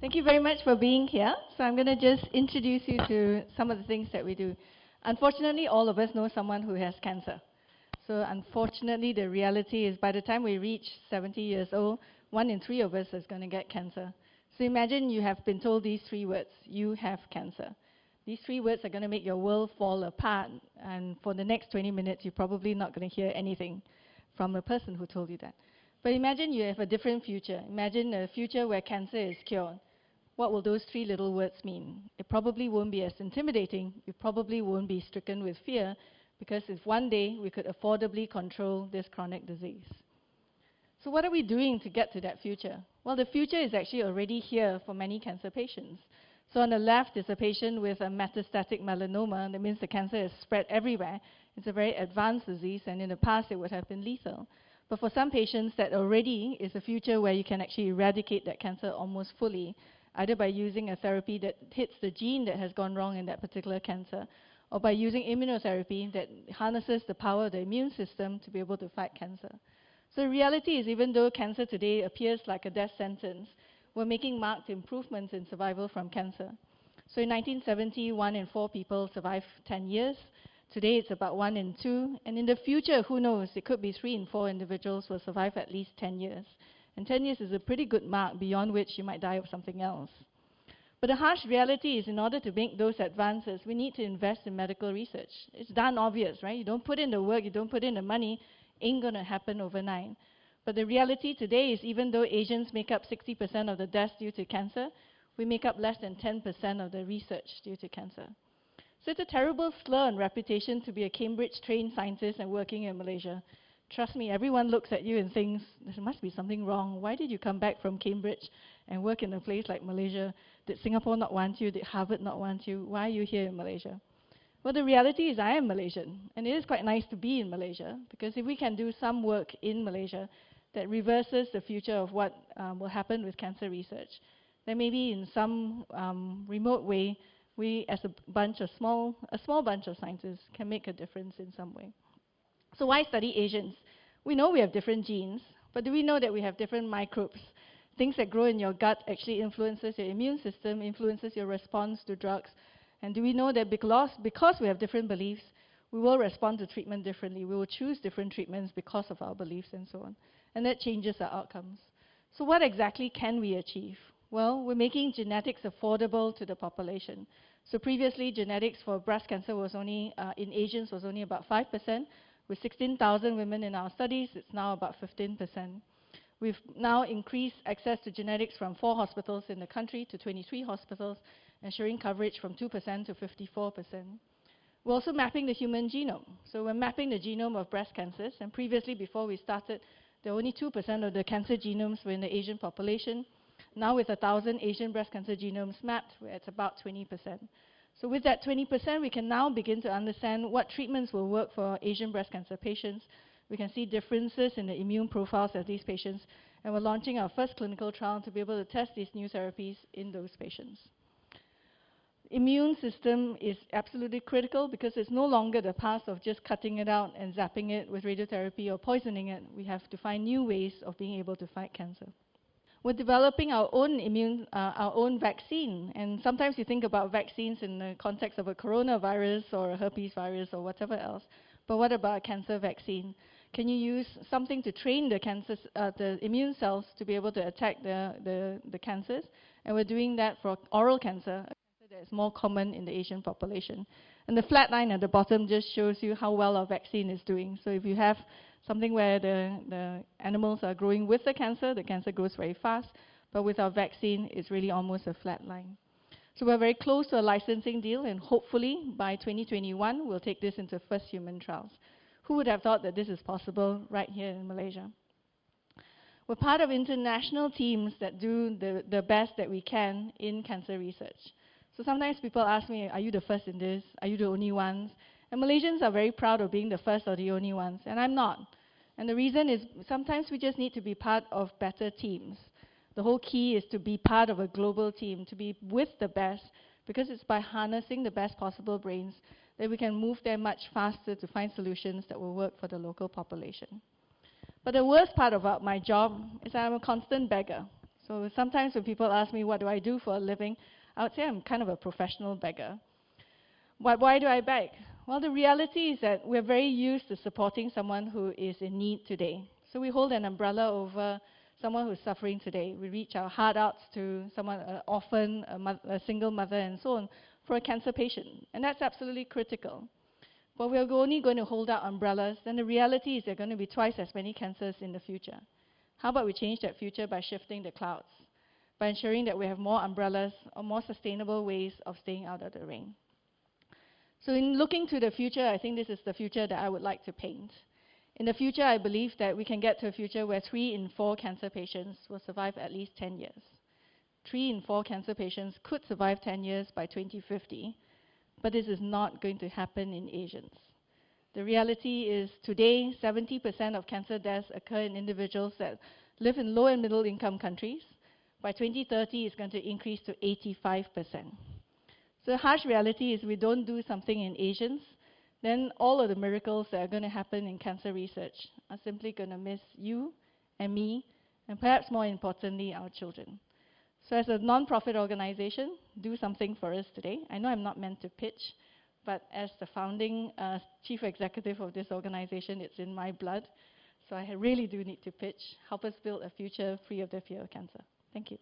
Thank you very much for being here. So I'm going to just introduce you to some of the things that we do. Unfortunately, all of us know someone who has cancer. So unfortunately, the reality is by the time we reach 70 years old, 1 in 3 of us is going to get cancer. So imagine you have been told these 3 words: you have cancer. These 3 words are going to make your world fall apart, and for the next 20 minutes, you're probably not going to hear anything from a person who told you that. But imagine you have a different future. Imagine a future where cancer is cured. What will those 3 little words mean? It probably won't be as intimidating. You probably won't be stricken with fear, because if one day we could affordably control this chronic disease. So what are we doing to get to that future? Well, the future is actually already here for many cancer patients. So on the left is a patient with a metastatic melanoma. That means the cancer is spread everywhere. It's a very advanced disease, and in the past it would have been lethal. But for some patients, that already is a future where you can actually eradicate that cancer almost fully, either by using a therapy that hits the gene that has gone wrong in that particular cancer, or by using immunotherapy that harnesses the power of the immune system to be able to fight cancer. So the reality is, even though cancer today appears like a death sentence, we're making marked improvements in survival from cancer. So in 1970, 1 in 4 people survived 10 years. Today it's about 1 in 2. And in the future, who knows, it could be 3 in 4 individuals will survive at least 10 years. And 10 years is a pretty good mark, beyond which you might die of something else. But the harsh reality is, in order to make those advances, we need to invest in medical research. It's darn obvious, right? You don't put in the work, you don't put in the money, ain't going to happen overnight. But the reality today is, even though Asians make up 60% of the deaths due to cancer, we make up less than 10% of the research due to cancer. So it's a terrible slur on reputation to be a Cambridge-trained scientist and working in Malaysia. Trust me, everyone looks at you and thinks, there must be something wrong. Why did you come back from Cambridge and work in a place like Malaysia? Did Singapore not want you? Did Harvard not want you? Why are you here in Malaysia? Well, the reality is I am Malaysian, and it is quite nice to be in Malaysia, because if we can do some work in Malaysia that reverses the future of what will happen with cancer research, then maybe in some remote way, we as a small bunch of scientists can make a difference in some way. So why study Asians? We know we have different genes, but do we know that we have different microbes? Things that grow in your gut actually influences your immune system, influences your response to drugs. And do we know that because we have different beliefs, we will respond to treatment differently? We will choose different treatments because of our beliefs and so on. And that changes our outcomes. So what exactly can we achieve? Well, we're making genetics affordable to the population. So previously, genetics for breast cancer was only, in Asians, was only about 5%. With 16,000 women in our studies, it's now about 15%. We've now increased access to genetics from 4 hospitals in the country to 23 hospitals, ensuring coverage from 2% to 54%. We're also mapping the human genome. So we're mapping the genome of breast cancers, and previously, before we started, there were only 2% of the cancer genomes were in the Asian population. Now with 1,000 Asian breast cancer genomes mapped, we're at about 20%. So with that 20%, we can now begin to understand what treatments will work for Asian breast cancer patients. We can see differences in the immune profiles of these patients, and we're launching our first clinical trial to be able to test these new therapies in those patients. Immune system is absolutely critical, because it's no longer the past of just cutting it out and zapping it with radiotherapy or poisoning it. We have to find new ways of being able to fight cancer. We're developing our own vaccine, and sometimes you think about vaccines in the context of a coronavirus or a herpes virus or whatever else. But what about a cancer vaccine? Can you use something to train the immune cells to be able to attack the cancers? And we're doing that for oral cancer, a cancer that is more common in the Asian population. And the flat line at the bottom just shows you how well our vaccine is doing. So if you have something where the animals are growing with the cancer grows very fast, but with our vaccine, it's really almost a flat line. So we're very close to a licensing deal, and hopefully by 2021, we'll take this into first human trials. Who would have thought that this is possible right here in Malaysia? We're part of international teams that do the best that we can in cancer research. So sometimes people ask me, are you the first in this? Are you the only ones? And Malaysians are very proud of being the first or the only ones, and I'm not. And the reason is, sometimes we just need to be part of better teams. The whole key is to be part of a global team, to be with the best, because it's by harnessing the best possible brains that we can move them much faster to find solutions that will work for the local population. But the worst part about my job is that I'm a constant beggar. So sometimes when people ask me what do I do for a living, I would say I'm kind of a professional beggar. Why do I beg? Well, the reality is that we're very used to supporting someone who is in need today. So we hold an umbrella over someone who's suffering today. We reach our heart out to someone, an orphan, a single mother, and so on, for a cancer patient. And that's absolutely critical. But we're only going to hold out umbrellas, then the reality is there are going to be twice as many cancers in the future. How about we change that future by shifting the clouds, by ensuring that we have more umbrellas or more sustainable ways of staying out of the rain? So in looking to the future, I think this is the future that I would like to paint. In the future, I believe that we can get to a future where 3 in 4 cancer patients will survive at least 10 years. 3 in 4 cancer patients could survive 10 years by 2050, but this is not going to happen in Asians. The reality is today, 70% of cancer deaths occur in individuals that live in low and middle income countries. By 2030, it's going to increase to 85%. So the harsh reality is we don't do something in Asians, then all of the miracles that are going to happen in cancer research are simply going to miss you and me, and perhaps more importantly, our children. So as a non-profit organization, do something for us today. I know I'm not meant to pitch, but as the founding chief executive of this organization, it's in my blood. So I really do need to pitch. Help us build a future free of the fear of cancer. Thank you.